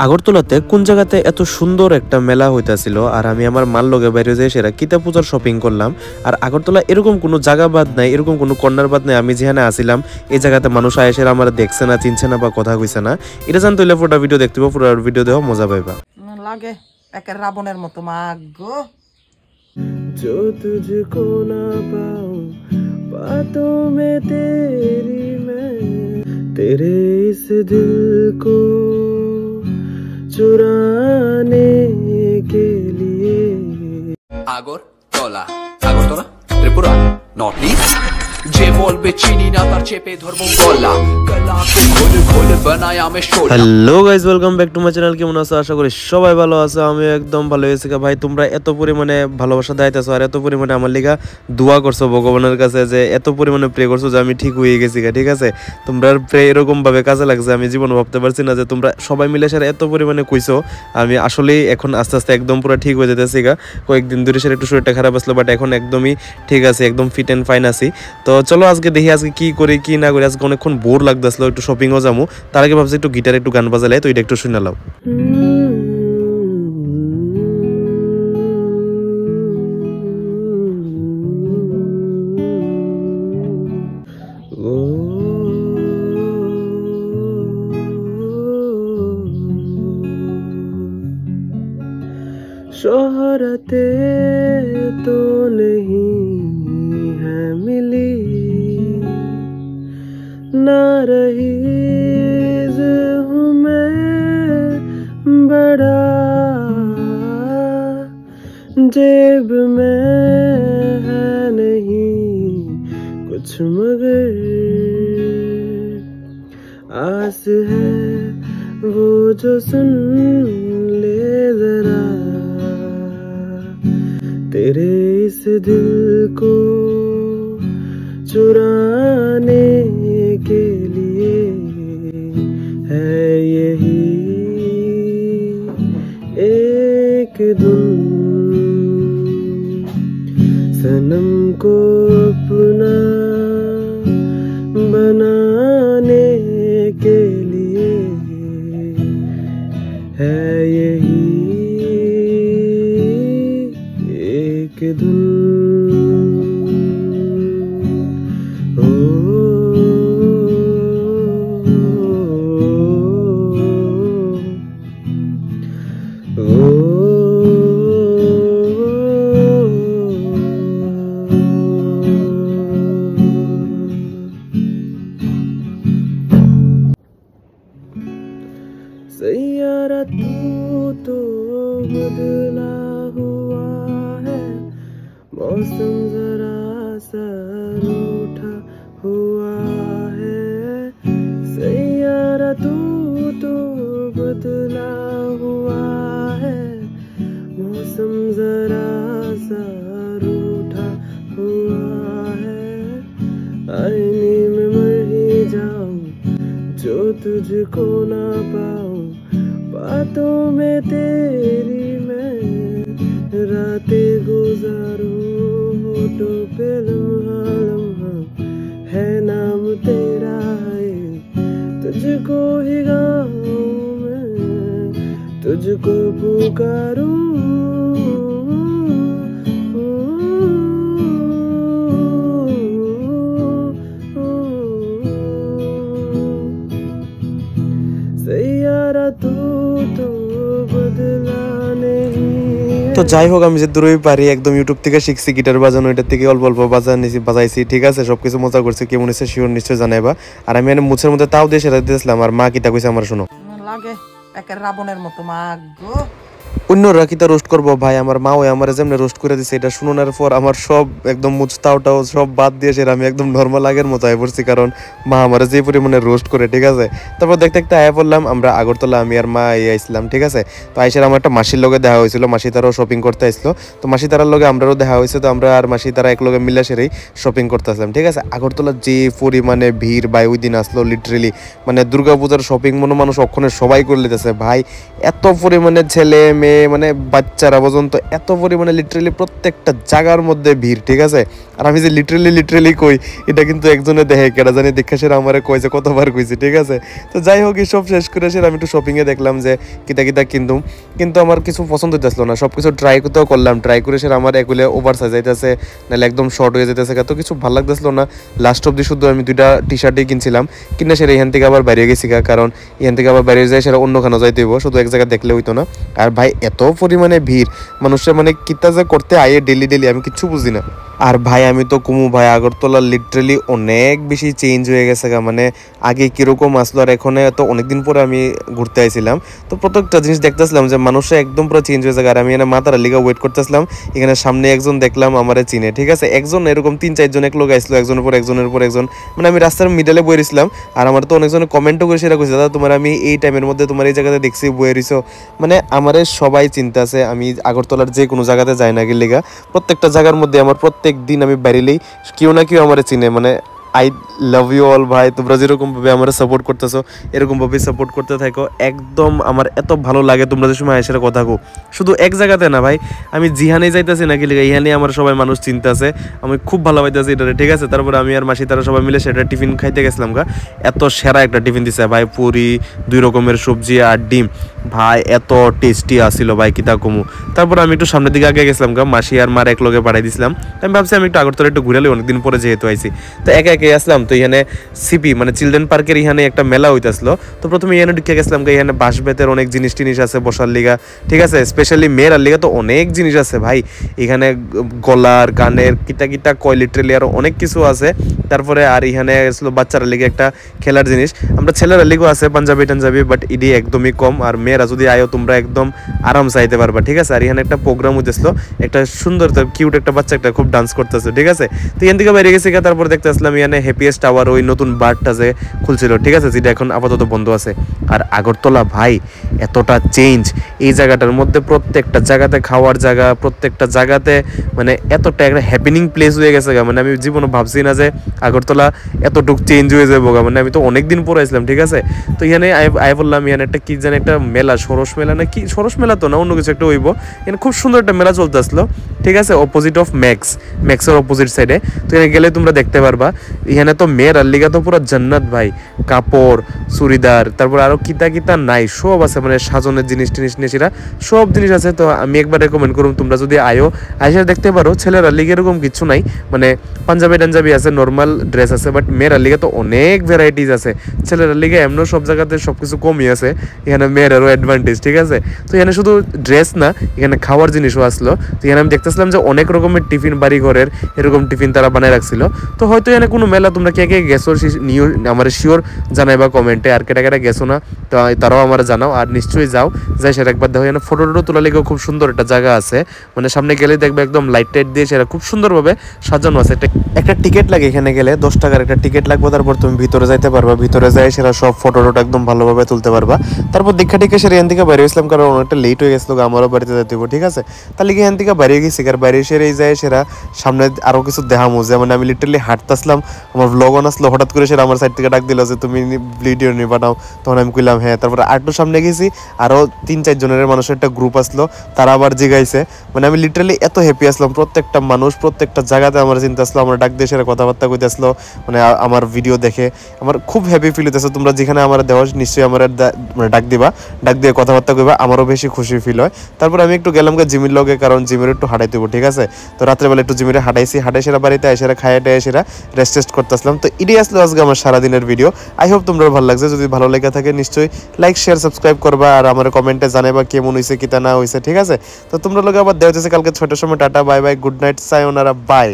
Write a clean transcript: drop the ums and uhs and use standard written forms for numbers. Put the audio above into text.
আগরতলাতে কোন জায়গাতে এত সুন্দর একটা মেলা হইতাছিল আর আমি আমার মাল লগে বাইরে যাই সেরা কিতা পূজার শপিং করলাম। আর আগরতলা এরকম কোনো জায়গা বাদ নাই, এরকম কোনো কর্নার বাদ নাই আমি যেখানে আসিলাম এই জায়গাতে মানুষ আয়েসের আমার দেখছে না, চিনছে না বা কথা কইছে না। এটা জানতে হইলে পুরো ভিডিও দেখতে হবে, পুরো ভিডিও দেখো মজা পাইবা। লাগে একের রাবণের মতো মাগো जो तुझको ना पाऊं बातों में तेरी मैं तेरे इस दिल को चुराने के लिए আগরতলা ত্রিপুরা নর্থ ইস্ট যে বলবে চিনি না তার চেপে ধরবো গলা গলা খোল খোল বানায়া মে শোলা। Hello guys, welcome back to my channel. কেমন আছো? আশা করি সবাই ভালো আছো। আমি একদম ভালো হয়েছি। ভাই তোমরা এত পরিমাণে ভালোবাসা দিতেছো আর এত পরিমাণে আমার লিগা দোয়া করছো ভগবানের কাছে, যে এত পরিমাণে প্রে করছো যে আমি ঠিক হয়ে গেছি। ঠিক আছে, তোমরা প্রে এরকম ভাবে কাজে লাগছে আমি জীবনে ভাবতে পারছি না যে তোমরা সবাই মিলে সেরা এত পরিমাণে কইছো। আমি আসলেই এখন আস্তে আস্তে একদম পুরো ঠিক হয়ে যেতেছি। কয়েকদিন ধরে সেটা একটু শরীরটা খারাপ আসলো, বাট এখন একদমই ঠিক আছে, একদম ফিট অ্যান্ড ফাইন আছি। তো চলো আজকে দেখি আজকে কি করি কি না করি। আজকে অনেকক্ষণ বোর লাগতেছিল, একটু শপিংও যাবো। তার আগে ভাবছি একটু গিটারে একটু গান বাজালাই, তো এটা একটু শুনে নাও। शोहरते तो नहीं है मिली ना रही हूँ मैं बड़ा, जेब में है नहीं कुछ मगर आस है वो जो सुन ले जरा तेरे इस दिल को चुराने के लिए है यही एक धुन सनम को अपना बनाने के लिए है यही एक धुन। सैयारा तू तो बदला हुआ है, मौसम जरा सा रूठा हुआ है। सैयारा तू तो बदला हुआ है, मौसम जरा सा रूठा हुआ है। आईने में मर ही जाऊं जो तुझको ना पाऊं, बातों में तेरी मैं रातें गुजारूं, होठों पे लम्हा लम्हा है नाम तेरा है। तुझको ही गाऊं मैं, तुझको पुकारूं, তো যাই হোক আমি যে দূরই পারি একদম ইউটিউব থেকে শিখছি গিটার বাজানো, এটা থেকে অল্প অল্প বাজাইছি। ঠিক আছে, সবকিছু মজা করছি। কেমন হয়েছে শিওর নিশ্চয় জানাইবা। আর আমি মুছের মধ্যে তাও দিয়ে সেটা দিয়েছিলাম। আর মা কিতা কইছে আমার শোনো। লাগে একের রাবণের মতো মাগো অন্যরা কিতা রোস্ট করবো ভাই, আমার মা ওই আমার যেমন রোস্ট করে দিছে এটা শুনানোর পর আমার সব একদম মুছতাওটাও সব বাদ দিয়ে সেটা আমি একদম নর্মাল আগের মতো আয় পড়ছি, কারণ মা আমার যে পরিমাণে রোস্ট করে। ঠিক আছে, তারপর দেখতে দেখতে আয়া পড়লাম আমরা আগরতলা, আমি আর মা আইসলাম। ঠিক আছে, তো আইসার আমার একটা মাসির লগে দেখা হয়েছিল, মাসি তারাও শপিং করতে আসলো। তো মাসি তারার লগে আমরাও দেখা হয়েছে, তো আমরা আর মাসি তারা এক লগে মিলে সেরেই শপিং করতে আসলাম। ঠিক আছে, আগরতলা যে পরিমাণে ভিড় ভাই ওই দিন আসলো লিটারেলি মানে দুর্গাপূজার শপিং মনে মানুষ অক্ষণে সবাই করে লিতেছে ভাই। এত পরিমাণে ছেলে মেয়ে মানে বাচ্চারা পর্যন্ত এত পরিমাণে লিটারেলি প্রত্যেকটা জায়গার মধ্যে ভিড়। ঠিক আছে, আর আমি যে লিটারেলি কই এটা কিন্তু একজনে দেখে কেটা জানি দেখা সেরা আমারে কয় যে কতবার কইছি, ঠিক আছে। তো যাই হোক এই সব শেষ করে সেরা আমি একটু শপিংয়ে দেখলাম যে কিতা কিন্তু আমার কিছু পছন্দ হইতেছিল না। সব কিছু ট্রাই করতেও করলাম, ট্রাই করে সেরা আমার এগুলো ওভার সাইজ যাইতেছে, নাহলে একদম শর্ট হয়ে যেতেছে, তো কিছু ভালো লাগতেছিল না। লাস্ট অব্দি শুধু আমি 2টা টি-শার্টই কিনছিলাম, কিনা সেরা এখান থেকে আবার বাইরে গেছি, কারণ এখান থেকে আবার বাইরে যায় সেটা অন্যখানে যাইতে হইব, শুধু এক জায়গায় দেখলে হইতো না। আর ভাই এত পরিমাণে ভিড় মানুষের, মানে কিতা যে করতে আয়ে ডেলি আমি কিচ্ছু বুঝি না। আর ভাই আমি তো কুমু ভাই আগরতলা লিটারেলি অনেক বেশি চেঞ্জ হয়ে গেছে, মানে আগে কিরকম আসলো আর এখন তো অনেকদিন পরে আমি ঘুরতে আইছিলাম, তো প্রত্যেকটা জিনিস দেখতেছিলাম যে মানুষের একদম পুরো চেঞ্জ হয়ে যায়। আর আমি এখানে মাতার লিগা ওয়েট করতেছিলাম, এখানে সামনে একজন দেখলাম আমারে চিনে, ঠিক আছে, একজন এরকম 3-4 জন এক লোক আসলো, একজনের পর একজন, মানে আমি রাস্তার মিডলে বয়ে রইছিলাম। আর আমার তো অনেকজনে কমেন্টও করে সেটা কইছে, দাদা তোমার আমি এই টাইমের মধ্যে তোমার এই জায়গাতে দেখছি বয়ে রইছো, মানে আমারে সবাই চিন্তা আছে। আমি আগরতলার যে কোনো জায়গাতে যাই না গেলে প্রত্যেকটা জায়গার মধ্যে আমার প্রত্যেক দিন আমি বেরিলেই কেউ না কেউ আমার চিনে, মানে আই লাভ ইউ অল ভাই, তোমরা যেরকমভাবে আমার সাপোর্ট করতেছো এরকমভাবেই সাপোর্ট করতে থাকো। একদম আমার এত ভালো লাগে তোমরা যে সময় এসে কথা কো, শুধু এক জায়গাতে না ভাই, আমি জিহানে যাইতেছি নাকি লিখে ইহানে আমার সবাই মানুষ চিন্তা আছে, আমি খুব ভালো পাইতেছি এটারে, ঠিক আছে। তারপরে আমি আর মাসি তারা সবাই মিলে সেটা টিফিন খাইতে গেছিলাম এত সেরা একটা টিফিন দিছে ভাই, পুরি 2 রকমের সবজি আর ডিম, ভাই এত টেস্টি আসিল ভাই কিতা কমু। তারপর আমি একটু সামনের দিকে আগে গেছিলাম মাসি আর মার এক লগে পাঠাই দিছিলাম। আমি ভাবছি আমি একটু আগরতলা একটু ঘুরালে, অনেকদিন পরে যেহেতু আইছি, তো একে আসলাম। তো এখানে সিপি মানে চিলড্রেন পার্কের এখানে একটা মেলা হইতেছিল, তো প্রথমে এখানে ঢুকে গেছিলাম, এখানে বাঁশ বেতের অনেক জিনিস টিনিস আছে বসার লিগা, ঠিক আছে, স্পেশালি মেয়ের লিগা তো অনেক জিনিস আছে ভাই, এখানে গলার কানের কিতা কয় লিটারেলি আরো অনেক কিছু আছে। তারপরে আর এখানে আসলো বাচ্চারা লিগে একটা খেলার জিনিস, আমরা ছেলেরা লিগও আছে পাঞ্জাবি টাঞ্জাবি, বাট ইডি একদমই কম। আর মেয়েরা যদি আয়ো তোমরা একদম আরাম চাইতে পারবা, ঠিক আছে। আর এখানে একটা প্রোগ্রাম হইতেছিল, একটা সুন্দর কিউট একটা বাচ্চা একটা খুব ডান্স করতেছে, ঠিক আছে। তো এখান থেকে বাইরে গেছি, তারপর দেখতে আসলাম এখানে হ্যাপিয়েস্ট টাওয়ার, ওই নতুন বারটা যে খুলছিল, ঠিক আছে, যেটা এখন আপাতত বন্ধ আছে। আর আগরতলা ভাই এতটা চেঞ্জ, এই জায়গাটার মধ্যে প্রত্যেকটা জায়গাতে খাওয়ার জায়গা, প্রত্যেকটা জায়গাতে মানে এতটা একটা হ্যাপেনিং প্লেস হয়ে গেছে, মানে আমি জীবনে ভাবছি না যে আগরতলা এতটুকু চেঞ্জ হয়ে যাবো, মানে আমি তো অনেকদিন পরে আসলাম, ঠিক আছে। তো এখানে আই বললাম এখানে একটা কি জানি একটা মেলা, সরস মেলা না কি, সরস মেলা তো না, অন্য কিছু একটা হইব, এখানে খুব সুন্দর একটা মেলা চলতে আসলো, ঠিক আছে, অপোজিট অফ ম্যাক্সের অপোজিট সাইডে। তো এখানে গেলে তোমরা দেখতে পারবা এখানে তো মেয়ের লিগা তো পুরো জান্নাত ভাই, কাপড় চুড়িদার, তারপর আরো কিতা নাই সব আছে, মানে সাজনের জিনিস টিনিস নিয়েছিরা সব জিনিস আছে। তো আমি একবার রেকমেন্ড করুন তোমরা যদি আইসা দেখতে পারো, ছেলেরা লিগে এরকম কিছু নাই, মানে পাঞ্জাবি টাঞ্জাবি আছে, নর্মাল ড্রেস আছে, বাট মেয়েরা লিগে তো অনেক ভ্যারাইটিস আছে, ছেলেরা লিগে এমনও সব জায়গাতে সবকিছু কমই আছে, এখানে মেয়েরারও অ্যাডভান্টেজ, ঠিক আছে। তো এখানে শুধু ড্রেস না, এখানে খাওয়ার জিনিসও আসলো। তো এখানে আমি দেখতেছিলাম যে অনেক রকমের টিফিন, বাড়ি ঘরের এরকম টিফিন তারা বানায় রাখছিল। তো হয়তো এখানে কোনো মেলা তোমরা কে গেছো নিউ আমার শিওর জানাইবা কমেন্টে, আর কেটা গেছো না তো তারাও আমার জানাও, আর নিশ্চয়ই যাই সেটা একবার দেখো। এখানে ফটো তোলা লেগেও খুব সুন্দর একটা জায়গা আছে, মানে সামনে গেলে দেখবে একদম লাইট টাইট দিয়ে সেটা খুব সুন্দরভাবে সাজানো আছে। একটা টিকিট লাগে, এখানে গেলে 10 টাকার একটা টিকিট লাগবে, তারপর তুমি ভিতরে যাইতে পারবা, ভিতরে যাই সেটা সব ফটো একদম ভালোভাবে তুলতে পারবা। তারপর দীক্ষা টিকে সেটা এখান থেকে বাইরে গেছিলাম, কারণ অনেকটা লেট হয়ে গেছিলো, আমারও বাড়িতে যেতে হবে, ঠিক আছে। তাহলে এখান থেকে বাইরে গেছি, আর বাইরে সেরে যায় সেরা সামনে আরো কিছু দেখামো, যেমন আমি লিটারলি হাঁটতেছিলাম, আমার ব্লগ অন আসলো, হঠাৎ করে সেটা আমার সাইড থেকে ডাক দিল যে তুমি ভিডিও নিয়ে পাঠাও, তখন আমি কইলাম হ্যাঁ। তারপরে আরেকটু সামনে গেছি, আরো 3-4 জনের মানুষের একটা গ্রুপ আসলো, তারা আবার জিগাইছে, মানে আমি লিটারলি এত হ্যাপি আসলাম, প্রত্যেকটা মানুষ প্রত্যেকটা জায়গাতে আমার চিন্তা আসলো, আমার ডাক দিয়ে সেটা কথাবার্তা কইতে আসলো, মানে আমার ভিডিও দেখে আমার খুব হ্যাপি ফিল হইতেছে। তোমরা যেখানে আমার দেওয়া নিশ্চয়ই আমার মানে ডাক দিয়ে কথাবার্তা কইবা, আমারও বেশি খুশি ফিল হয়। তারপর আমি একটু গেলাম জিমের লগে, কারণ জিমের একটু হাঁটাইতে হবো, ঠিক আছে। তো রাত্রেবেলা একটু জিমের হাঁটাই সেরা বাড়িতে এসে খাইয়ে সেরা রেস্ট করতে আসলাম। তো এটাই আসলো আজকে আমার সারাদিনের ভিডিও। আই হোপ তোমরা ভালো লাগছে, যদি ভালো লেগে থাকে নিশ্চয়ই লাইক শেয়ার সাবস্ক্রাইব করবা, আর আমার কমেন্টে জানাবা কেমন হয়েছে কিতা না হয়েছে, ঠিক আছে। তো তোমরা লোক আবার দেওয়া যাচ্ছে কালকে 6টার সময়। Tata bye bye, good night, সায়োনারা, বাই।